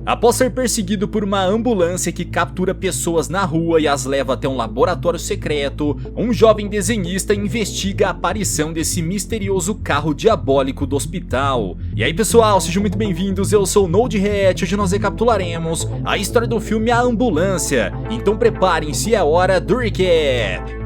Após ser perseguido por uma ambulância que captura pessoas na rua e as leva até um laboratório secreto, um jovem desenhista investiga a aparição desse misterioso carro diabólico do hospital. E aí pessoal, sejam muito bem-vindos, eu sou o NodeReact. Hoje nós recapitularemos a história do filme A Ambulância, então preparem-se, é hora do recap!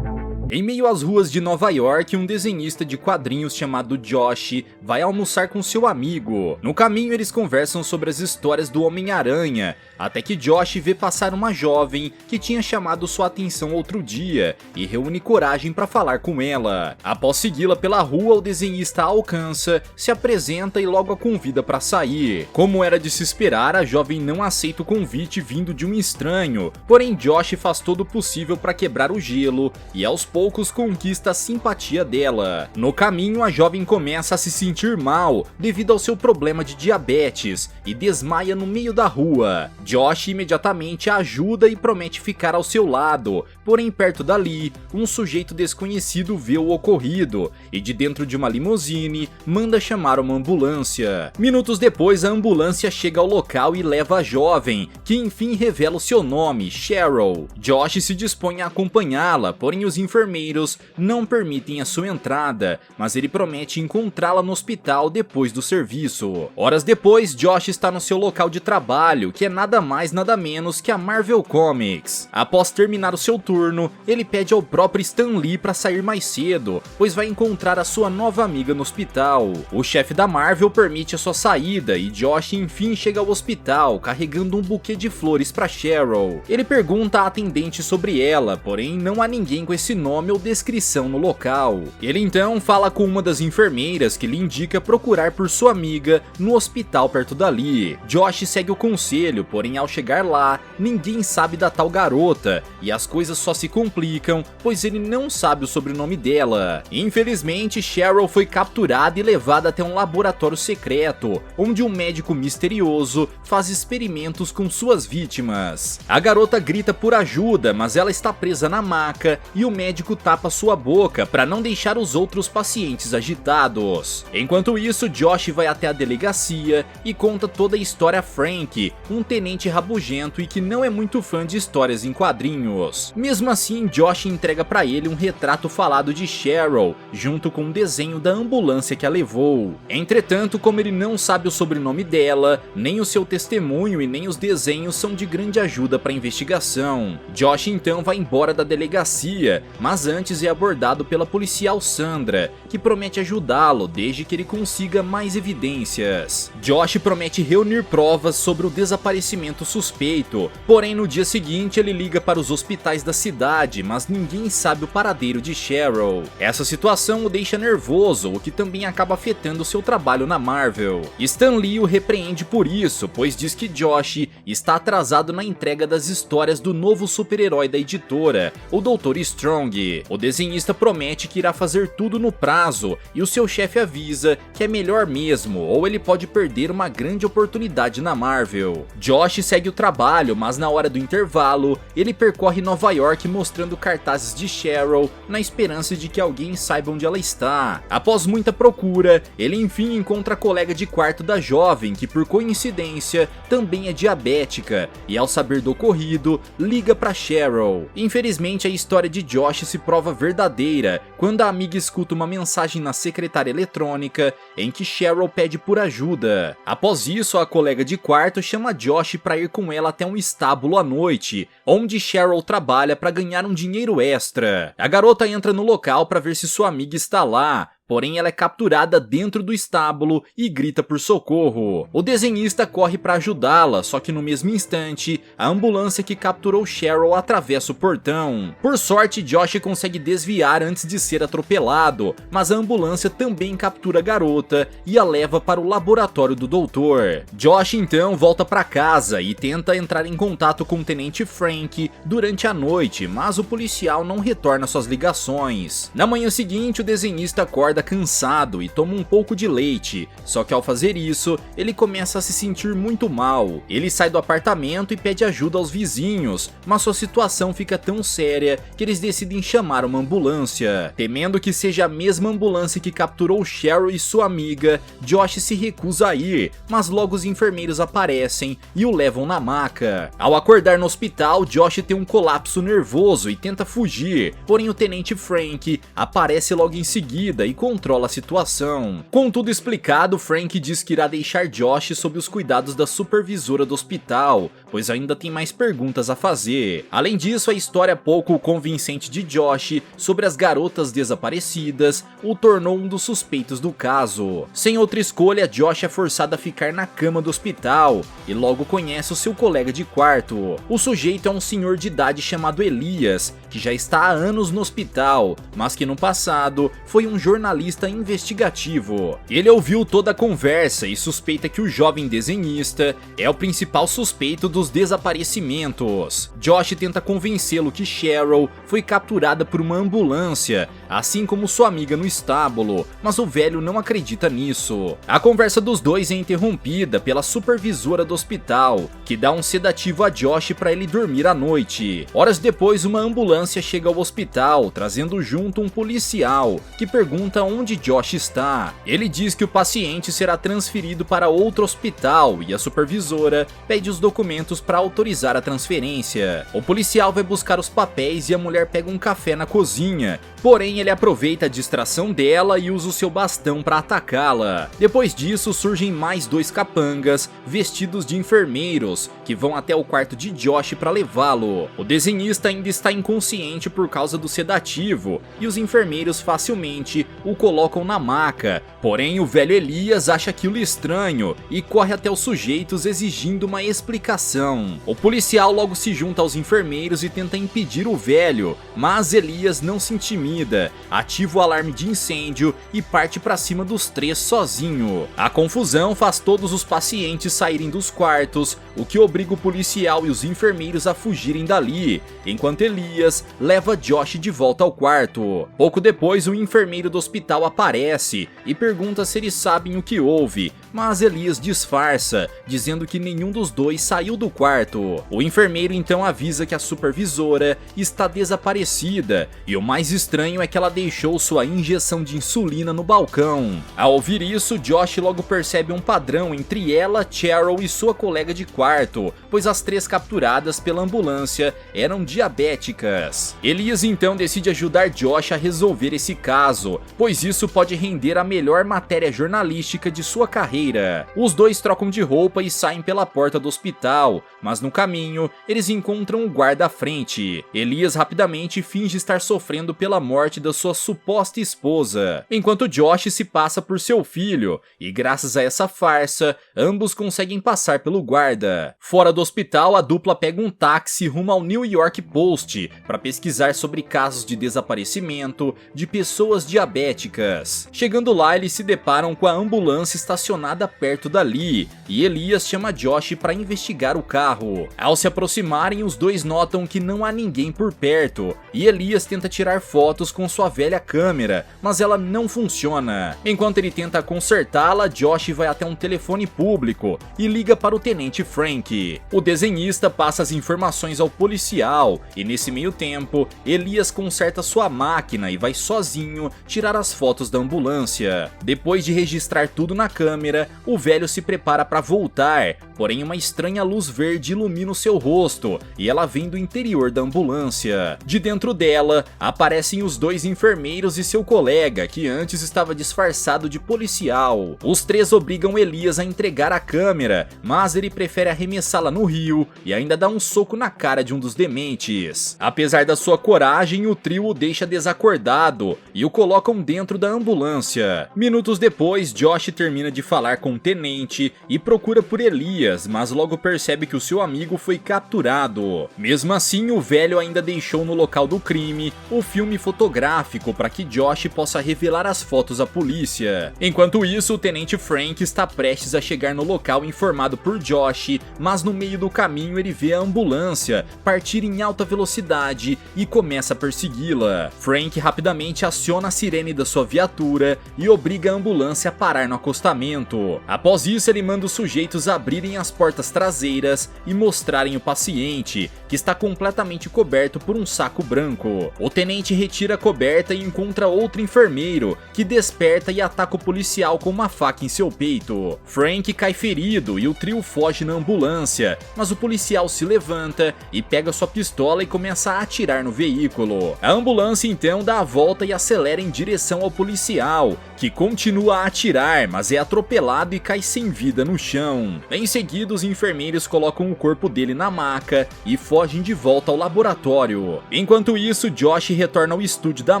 Em meio às ruas de Nova York, um desenhista de quadrinhos chamado Josh vai almoçar com seu amigo. No caminho eles conversam sobre as histórias do Homem-Aranha, até que Josh vê passar uma jovem que tinha chamado sua atenção outro dia e reúne coragem para falar com ela. Após segui-la pela rua, o desenhista a alcança, se apresenta e logo a convida para sair. Como era de se esperar, a jovem não aceita o convite vindo de um estranho, porém Josh faz todo o possível para quebrar o gelo e aos poucos conquista a simpatia dela. No caminho, a jovem começa a se sentir mal devido ao seu problema de diabetes e desmaia no meio da rua. Josh imediatamente a ajuda e promete ficar ao seu lado, porém perto dali, um sujeito desconhecido vê o ocorrido e de dentro de uma limusine manda chamar uma ambulância. Minutos depois, a ambulância chega ao local e leva a jovem, que enfim revela o seu nome, Cheryl. Josh se dispõe a acompanhá-la, porém os enfermeiros não permitem a sua entrada, mas ele promete encontrá-la no hospital depois do serviço. Horas depois, Josh está no seu local de trabalho, que é nada mais nada menos que a Marvel Comics. Após terminar o seu turno, ele pede ao próprio Stan Lee para sair mais cedo, pois vai encontrar a sua nova amiga no hospital. O chefe da Marvel permite a sua saída e Josh enfim chega ao hospital carregando um buquê de flores para Cheryl. Ele pergunta à atendente sobre ela, porém não há ninguém com esse nome ou descrição no local. Ele então fala com uma das enfermeiras que lhe indica procurar por sua amiga no hospital perto dali. Josh segue o conselho, porém ao chegar lá, ninguém sabe da tal garota e as coisas só se complicam, pois ele não sabe o sobrenome dela. Infelizmente, Cheryl foi capturada e levada até um laboratório secreto, onde um médico misterioso faz experimentos com suas vítimas. A garota grita por ajuda, mas ela está presa na maca e o médico tapa sua boca para não deixar os outros pacientes agitados. Enquanto isso, Josh vai até a delegacia e conta toda a história a Frank, um tenente rabugento e que não é muito fã de histórias em quadrinhos. Mesmo assim, Josh entrega para ele um retrato falado de Cheryl, junto com um desenho da ambulância que a levou. Entretanto, como ele não sabe o sobrenome dela, nem o seu testemunho e nem os desenhos são de grande ajuda para a investigação. Josh então vai embora da delegacia, mas antes é abordado pela policial Sandra, que promete ajudá-lo desde que ele consiga mais evidências. Josh promete reunir provas sobre o desaparecimento suspeito, porém no dia seguinte ele liga para os hospitais da cidade, mas ninguém sabe o paradeiro de Cheryl. Essa situação o deixa nervoso, o que também acaba afetando seu trabalho na Marvel. Stan Lee o repreende por isso, pois diz que Josh está atrasado na entrega das histórias do novo super-herói da editora, o Dr. Strong. O desenhista promete que irá fazer tudo no prazo e o seu chefe avisa que é melhor mesmo ou ele pode perder uma grande oportunidade na Marvel. Josh segue o trabalho, mas na hora do intervalo ele percorre Nova York mostrando cartazes de Cheryl na esperança de que alguém saiba onde ela está. Após muita procura, ele enfim encontra a colega de quarto da jovem que por coincidência também é diabética e ao saber do ocorrido liga para Cheryl. Infelizmente a história de Josh se prova verdadeira quando a amiga escuta uma mensagem na secretária eletrônica em que Cheryl pede por ajuda. Após isso, a colega de quarto chama Josh para ir com ela até um estábulo à noite, onde Cheryl trabalha para ganhar um dinheiro extra. A garota entra no local para ver se sua amiga está lá, porém ela é capturada dentro do estábulo e grita por socorro. O desenhista corre para ajudá-la, só que no mesmo instante, a ambulância que capturou Cheryl atravessa o portão. Por sorte, Josh consegue desviar antes de ser atropelado, mas a ambulância também captura a garota e a leva para o laboratório do doutor. Josh então volta para casa e tenta entrar em contato com o tenente Frank durante a noite, mas o policial não retorna suas ligações. Na manhã seguinte, o desenhista acorda acorda cansado e toma um pouco de leite, só que ao fazer isso, ele começa a se sentir muito mal. Ele sai do apartamento e pede ajuda aos vizinhos, mas sua situação fica tão séria que eles decidem chamar uma ambulância. Temendo que seja a mesma ambulância que capturou Cheryl e sua amiga, Josh se recusa a ir, mas logo os enfermeiros aparecem e o levam na maca. Ao acordar no hospital, Josh tem um colapso nervoso e tenta fugir, porém o tenente Frank aparece logo em seguida e controla a situação. Com tudo explicado, Frank diz que irá deixar Josh sob os cuidados da supervisora do hospital, pois ainda tem mais perguntas a fazer. Além disso, a história pouco convincente de Josh sobre as garotas desaparecidas o tornou um dos suspeitos do caso. Sem outra escolha, Josh é forçado a ficar na cama do hospital e logo conhece o seu colega de quarto. O sujeito é um senhor de idade chamado Elias, que já está há anos no hospital, mas que no passado foi um jornalista investigativo. Ele ouviu toda a conversa e suspeita que o jovem desenhista é o principal suspeito dos desaparecimentos. Josh tenta convencê-lo que Cheryl foi capturada por uma ambulância, assim como sua amiga no estábulo, mas o velho não acredita nisso. A conversa dos dois é interrompida pela supervisora do hospital, que dá um sedativo a Josh para ele dormir à noite. Horas depois, uma ambulância chega ao hospital, trazendo junto um policial, que pergunta onde Josh está. Ele diz que o paciente será transferido para outro hospital e a supervisora pede os documentos para autorizar a transferência. O policial vai buscar os papéis e a mulher pega um café na cozinha, porém ele aproveita a distração dela e usa o seu bastão para atacá-la. Depois disso, surgem mais dois capangas vestidos de enfermeiros que vão até o quarto de Josh para levá-lo. O desenhista ainda está inconsciente por causa do sedativo e os enfermeiros facilmente o colocam na maca, porém o velho Elias acha aquilo estranho e corre até os sujeitos exigindo uma explicação. O policial logo se junta aos enfermeiros e tenta impedir o velho, mas Elias não se intimida, ativa o alarme de incêndio e parte para cima dos três sozinho. A confusão faz todos os pacientes saírem dos quartos, o que obriga o policial e os enfermeiros a fugirem dali, enquanto Elias leva Josh de volta ao quarto. Pouco depois, o enfermeiro do hospital aparece e pergunta se eles sabem o que houve, mas Elias disfarça, dizendo que nenhum dos dois saiu do quarto. O enfermeiro então avisa que a supervisora está desaparecida, e o mais estranho é que ela deixou sua injeção de insulina no balcão. Ao ouvir isso, Josh logo percebe um padrão entre ela, Cheryl e sua colega de quarto, pois as três capturadas pela ambulância eram diabéticas. Elias então decide ajudar Josh a resolver esse caso, pois isso pode render a melhor matéria jornalística de sua carreira. Os dois trocam de roupa e saem pela porta do hospital, mas no caminho eles encontram o guarda à frente. Elias rapidamente finge estar sofrendo pela morte da sua suposta esposa, enquanto Josh se passa por seu filho, e graças a essa farsa, ambos conseguem passar pelo guarda. Fora do hospital, a dupla pega um táxi rumo ao New York Post para pesquisar sobre casos de desaparecimento de pessoas diabéticas. Chegando lá, eles se deparam com a ambulância estacionada perto dali, e Elias chama Josh para investigar o carro. Ao se aproximarem, os dois notam que não há ninguém por perto, e Elias tenta tirar fotos com sua velha câmera, mas ela não funciona. Enquanto ele tenta consertá-la, Josh vai até um telefone público e liga para o tenente Frank. O desenhista passa as informações ao policial, e nesse meio tempo, Elias conserta sua máquina e vai sozinho tirar as fotos da ambulância. Depois de registrar tudo na câmera, o velho se prepara para voltar, porém uma estranha luz verde ilumina o seu rosto e ela vem do interior da ambulância. De dentro dela, aparecem os dois enfermeiros e seu colega, que antes estava disfarçado de policial. Os três obrigam Elias a entregar a câmera, mas ele prefere arremessá-la no rio e ainda dá um soco na cara de um dos dementes. Apesar da sua coragem, o trio o deixa desacordado e o colocam dentro da ambulância. Minutos depois, Josh termina de falar com o tenente e procura por Elias, mas logo percebe que o seu amigo foi capturado. Mesmo assim, o velho ainda deixou no local do crime o filme fotográfico para que Josh possa revelar as fotos à polícia. Enquanto isso, o tenente Frank está prestes a chegar no local informado por Josh, mas no meio do caminho ele vê a ambulância partir em alta velocidade cidade e começa a persegui-la. Frank rapidamente aciona a sirene da sua viatura e obriga a ambulância a parar no acostamento. Após isso, ele manda os sujeitos abrirem as portas traseiras e mostrarem o paciente, que está completamente coberto por um saco branco. O tenente retira a coberta e encontra outro enfermeiro, que desperta e ataca o policial com uma faca em seu peito. Frank cai ferido e o trio foge na ambulância, mas o policial se levanta e pega sua pistola e começa a atirar no veículo. A ambulância então dá a volta e acelera em direção ao policial, que continua a atirar, mas é atropelado e cai sem vida no chão. Em seguida, os enfermeiros colocam o corpo dele na maca e fogem de volta ao laboratório. Enquanto isso, Josh retorna ao estúdio da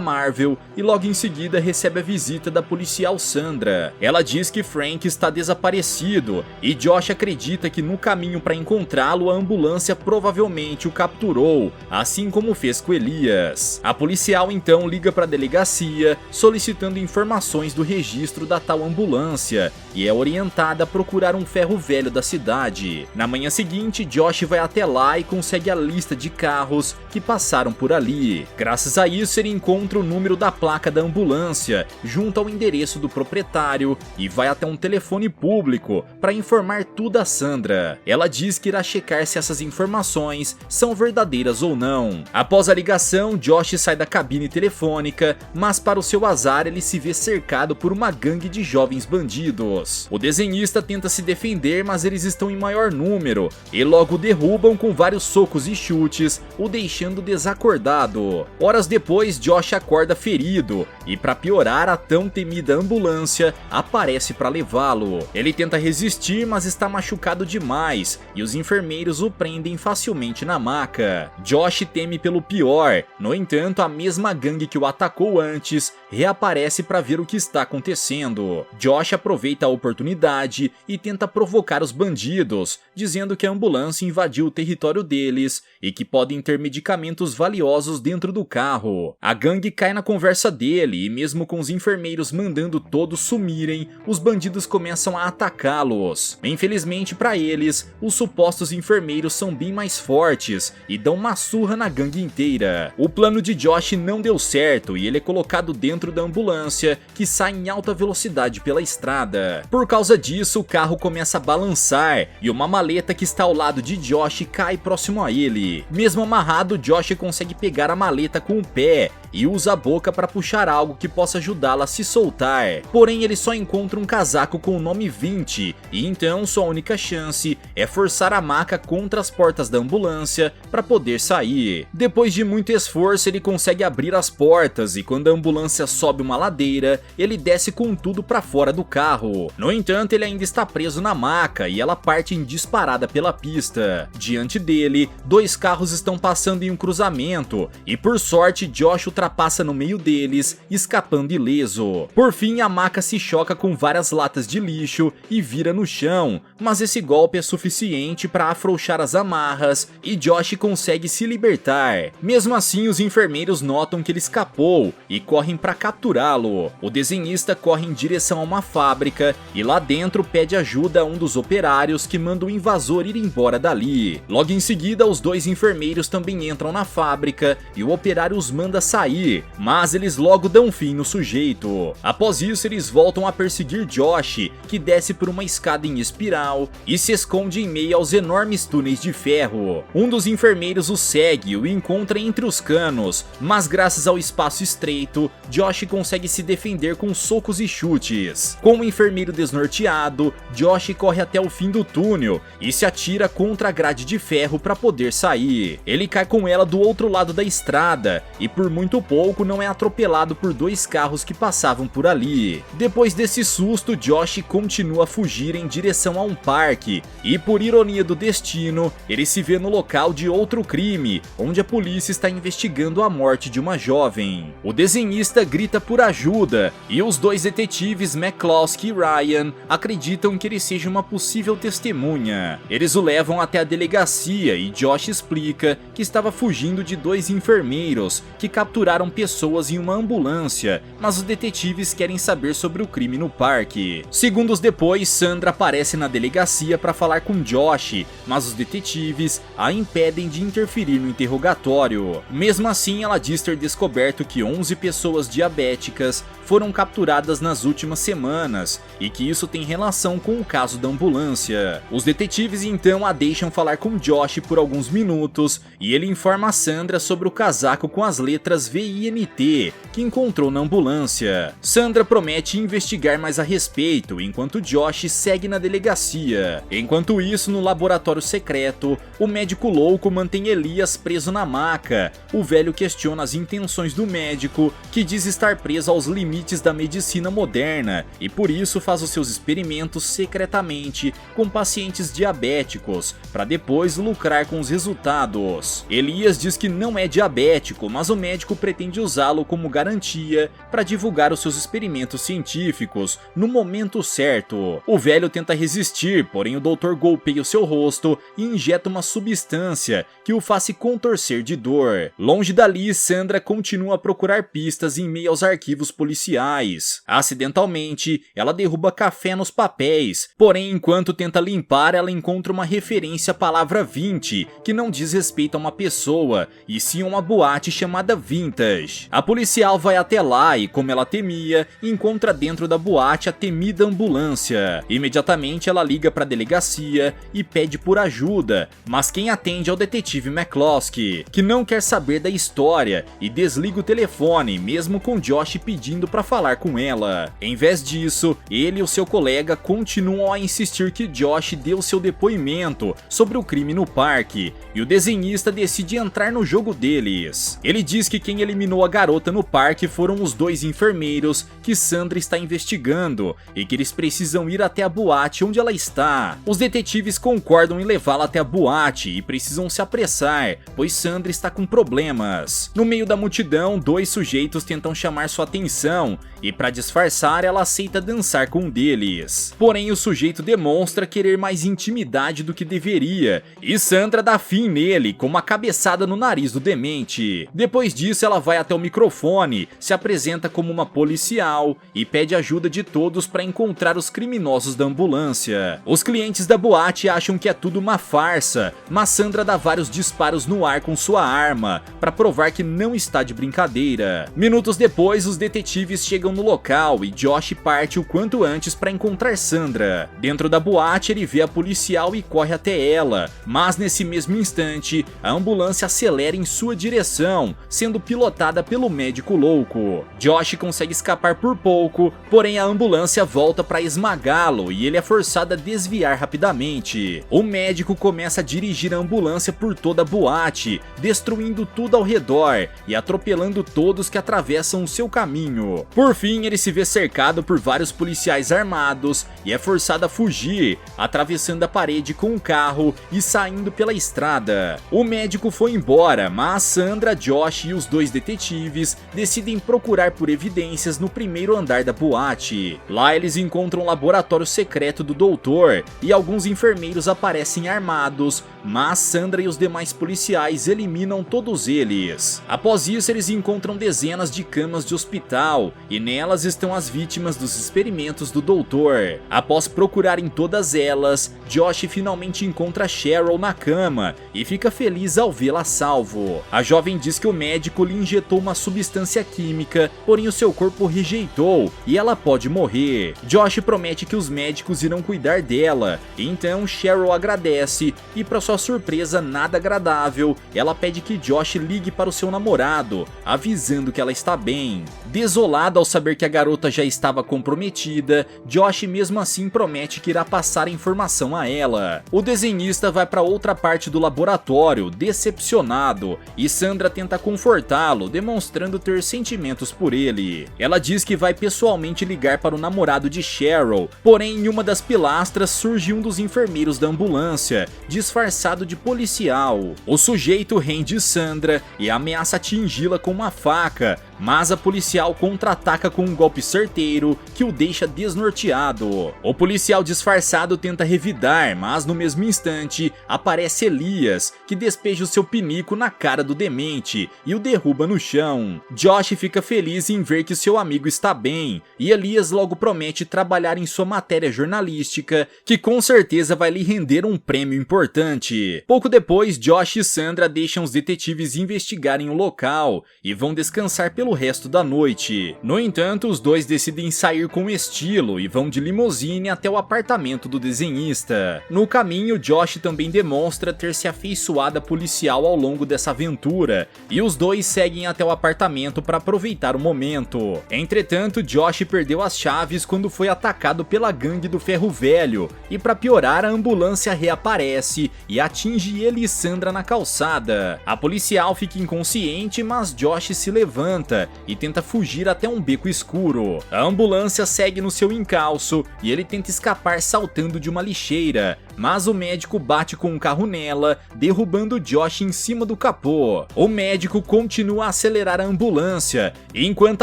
Marvel e logo em seguida recebe a visita da policial Sandra. Ela diz que Frank está desaparecido e Josh acredita que no caminho para encontrá-lo a ambulância provavelmente o capturou, assim como fez com Elias. A policial então liga para a delegacia solicitando informações do registro da tal ambulância e é orientada a procurar um ferro velho da cidade. Na manhã seguinte, Josh vai até lá e consegue a lista de carros que passaram por ali. Graças a isso, ele encontra o número da placa da ambulância junto ao endereço do proprietário e vai até um telefone público para informar tudo a Sandra. Ela diz que irá checar se essas informações são verdadeiras ou não. Após a ligação, Josh sai da cabine telefônica, mas para o seu azar ele se vê cercado por uma gangue de jovens bandidos. O desenhista tenta se defender, mas eles estão em maior número e logo derrubam com vários socos e chutes, o deixando desacordado. Horas depois, Josh acorda ferido e, para piorar, a tão temida ambulância aparece para levá-lo. Ele tenta resistir, mas está machucado demais e os enfermeiros o prendem facilmente na maca. Josh teme pelo pior, no entanto, a mesma gangue que o atacou antes reaparece para ver o que está acontecendo. Josh aproveita a oportunidade e tenta provocar os bandidos, dizendo que a ambulância invadiu o território deles e que podem ter medicamentos valiosos dentro do carro. A gangue cai na conversa dele e mesmo com os enfermeiros mandando todos sumirem, os bandidos começam a atacá-los. Infelizmente para eles, os supostos enfermeiros são bem mais fortes e dão uma surra na gangue inteira. O plano de Josh não deu certo e ele é colocado dentro da ambulância, que sai em alta velocidade pela estrada. Por causa disso, o carro começa a balançar e uma maleta que está ao lado de Josh cai próximo a ele. Mesmo amarrado, Josh consegue pegar a maleta com o pé e usa a boca para puxar algo que possa ajudá-la a se soltar. Porém, ele só encontra um casaco com o nome 20 e então sua única chance é forçar a maca contra as portas da ambulância para poder sair. Depois de muito esforço, ele consegue abrir as portas e quando a ambulância sobe uma ladeira, ele desce com tudo para fora do carro. No entanto, ele ainda está preso na maca e ela parte em disparada pela pista. Diante dele, dois carros estão passando em um cruzamento e por sorte Josh ultrapassa no meio deles, escapando ileso. Por fim, a maca se choca com várias latas de lixo e vira no chão, mas esse golpe é suficiente para afrouxar as amarras e Josh consegue se libertar. Mesmo assim, os enfermeiros notam que ele escapou e correm para capturá-lo. O desenhista corre em direção a uma fábrica e lá dentro pede ajuda a um dos operários que manda o invasor ir embora dali. Logo em seguida, os dois enfermeiros também entram na fábrica e o operário os manda sair, mas eles logo dão fim no sujeito. Após isso, eles voltam a perseguir Josh, que desce por uma escada em espiral e se esconde em meio aos enormes túneis de ferro. Um dos enfermeiros o segue e o encontra entre os canos, mas graças ao espaço estreito, Josh consegue se defender com socos e chutes. Com o enfermeiro desnorteado, Josh corre até o fim do túnel e se atira contra a grade de ferro para poder sair. Ele cai com ela do outro lado da estrada e por muito pouco não é atropelado por dois carros que passavam por ali. Depois desse susto, Josh continua a fugir em direção a um parque e, por ironia do destino, ele se vê no local de outro crime, onde a polícia está investigando a morte de uma jovem. O desenhista grita por ajuda e os dois detetives McCloskey e Ryan acreditam que ele seja uma possível testemunha. Eles o levam até a delegacia e Josh explica que estava fugindo de dois enfermeiros que capturaram capturaram pessoas em uma ambulância, mas os detetives querem saber sobre o crime no parque. Segundos depois, Sandra aparece na delegacia para falar com Josh, mas os detetives a impedem de interferir no interrogatório. Mesmo assim, ela diz ter descoberto que 11 pessoas diabéticas foram capturadas nas últimas semanas e que isso tem relação com o caso da ambulância. Os detetives então a deixam falar com Josh por alguns minutos e ele informa a Sandra sobre o casaco com as letras VINT que encontrou na ambulância. Sandra promete investigar mais a respeito enquanto Josh segue na delegacia. Enquanto isso, no laboratório secreto, o médico louco mantém Elias preso na maca. O velho questiona as intenções do médico, que diz estar preso aos limites da medicina moderna e por isso faz os seus experimentos secretamente com pacientes diabéticos, para depois lucrar com os resultados. Elias diz que não é diabético, mas o médico pretende usá-lo como garantia para divulgar os seus experimentos científicos no momento certo. O velho tenta resistir, porém o doutor golpeia o seu rosto e injeta uma substância que o faz se contorcer de dor. Longe dali, Sandra continua a procurar pistas em meio aos arquivos policiais. Acidentalmente, ela derruba café nos papéis, porém enquanto tenta limpar, ela encontra uma referência à palavra 20, que não diz respeito a uma pessoa, e sim a uma boate chamada Vintage. A policial vai até lá e, como ela temia, encontra dentro da boate a temida ambulância. Imediatamente ela liga para a delegacia e pede por ajuda, mas quem atende é o detetive McCloskey, que não quer saber da história e desliga o telefone, mesmo com Josh pedindo para falar com ela. Em vez disso, ele e o seu colega continuam a insistir que Josh deu seu depoimento sobre o crime no parque, e o desenhista decide entrar no jogo deles. Ele diz que quem eliminou a garota no parque foram os 2 enfermeiros que Sandra está investigando, e que eles precisam ir até a boate onde ela está. Os detetives concordam em levá-la até a boate e precisam se apressar, pois Sandra está com problemas. No meio da multidão, 2 sujeitos tentam chamar sua atenção, e para disfarçar, ela aceita dançar com um deles. Porém, o sujeito demonstra querer mais intimidade do que deveria, e Sandra dá fim nele com uma cabeçada no nariz do demente. Depois disso, ela vai até o microfone, se apresenta como uma policial e pede ajuda de todos para encontrar os criminosos da ambulância. Os clientes da boate acham que é tudo uma farsa, mas Sandra dá vários disparos no ar com sua arma para provar que não está de brincadeira. Minutos depois, os detetives chegam no local e Josh parte o quanto antes para encontrar Sandra. Dentro da boate, ele vê a policial e corre até ela, mas nesse mesmo instante, a ambulância acelera em sua direção, sendo pilotada pelo médico louco. Josh consegue escapar por pouco, porém a ambulância volta para esmagá-lo e ele é forçado a desviar rapidamente. O médico começa a dirigir a ambulância por toda a boate, destruindo tudo ao redor e atropelando todos que atravessam o seu caminho. Por fim, ele se vê cercado por vários policiais armados e é forçado a fugir, atravessando a parede com um carro e saindo pela estrada. O médico foi embora, mas Sandra, Josh e os 2 detetives decidem procurar por evidências no primeiro andar da boate. Lá eles encontram um laboratório secreto do doutor e alguns enfermeiros aparecem armados, mas Sandra e os demais policiais eliminam todos eles. Após isso, eles encontram dezenas de camas de hospital e nelas estão as vítimas dos experimentos do doutor. Após procurar em todas elas, Josh finalmente encontra Cheryl na cama e fica feliz ao vê-la salvo. A jovem diz que o médico lhe injetou uma substância química, porém o seu corpo rejeitou e ela pode morrer. Josh promete que os médicos irão cuidar dela, então Cheryl agradece e, para sua surpresa nada agradável, ela pede que Josh ligue para o seu namorado, avisando que ela está bem. Desolado ao saber que a garota já estava comprometida, Josh mesmo assim promete que irá passar a informação a ela. O desenhista vai para outra parte do laboratório, decepcionado, e Sandra tenta confortá-lo, demonstrando ter sentimentos por ele. Ela diz que vai pessoalmente ligar para o namorado de Cheryl, porém em uma das pilastras surge um dos enfermeiros da ambulância, disfarçado de policial. O sujeito rende Sandra e ameaça atingi-la com uma faca, mas a policial contra-ataca com um golpe certeiro que o deixa desnorteado. O policial disfarçado tenta revidar, mas no mesmo instante aparece Elias, que despeja o seu pinico na cara do demente e o derruba no chão. Josh fica feliz em ver que seu amigo está bem, e Elias logo promete trabalhar em sua matéria jornalística, que com certeza vai lhe render um prêmio importante. Pouco depois, Josh e Sandra deixam os detetives investigarem o local e vão descansar pelo resto da noite. No entanto, os dois decidem sair com estilo e vão de limusine até o apartamento do desenhista. No caminho, Josh também demonstra ter se afeiçoado à policial ao longo dessa aventura, e os dois seguem até o apartamento para aproveitar o momento. Entretanto, Josh perdeu as chaves quando foi atacado pela gangue do Ferro Velho, e para piorar, a ambulância reaparece e atinge ele e Sandra na calçada. A policial fica inconsciente, mas Josh se levanta e tenta fugir até um beco escuro. A ambulância segue no seu encalço e ele tenta escapar saltando de uma lixeira, mas o médico bate com um carro nela, derrubando Josh em cima do capô. O médico continua a acelerar a ambulância, enquanto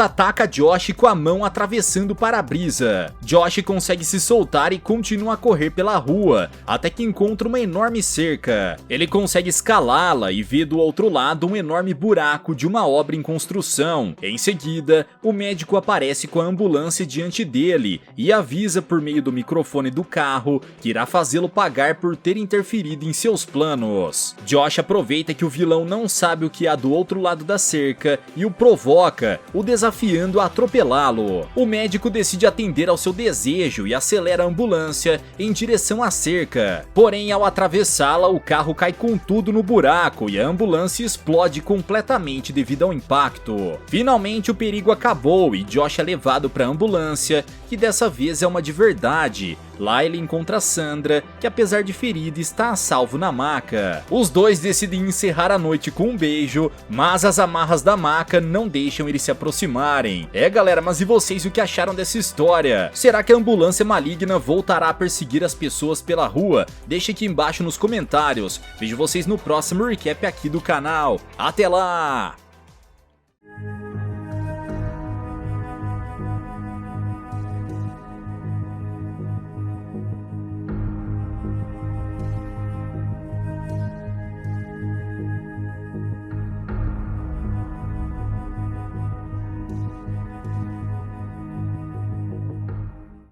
ataca Josh com a mão atravessando o para-brisa. Josh consegue se soltar e continua a correr pela rua, até que encontra uma enorme cerca. Ele consegue escalá-la e vê do outro lado um enorme buraco de uma obra em construção. Em seguida, o médico aparece com a ambulância diante dele e avisa por meio do microfone do carro que irá fazê-lo pagar por ter interferido em seus planos. Josh aproveita que o vilão não sabe o que há do outro lado da cerca e o provoca, o desafiando a atropelá-lo. O médico decide atender ao seu desejo e acelera a ambulância em direção à cerca. Porém, ao atravessá-la, o carro cai com tudo no buraco e a ambulância explode completamente devido ao impacto. Finalmente, o perigo acabou e Josh é levado para a ambulância, que dessa vez é uma de verdade. Lá ele encontra Sandra, que apesar de ferida está a salvo na maca. Os dois decidem encerrar a noite com um beijo, mas as amarras da maca não deixam eles se aproximarem. Galera, mas e vocês, o que acharam dessa história? Será que a ambulância maligna voltará a perseguir as pessoas pela rua? Deixa aqui embaixo nos comentários. Vejo vocês no próximo recap aqui do canal. Até lá!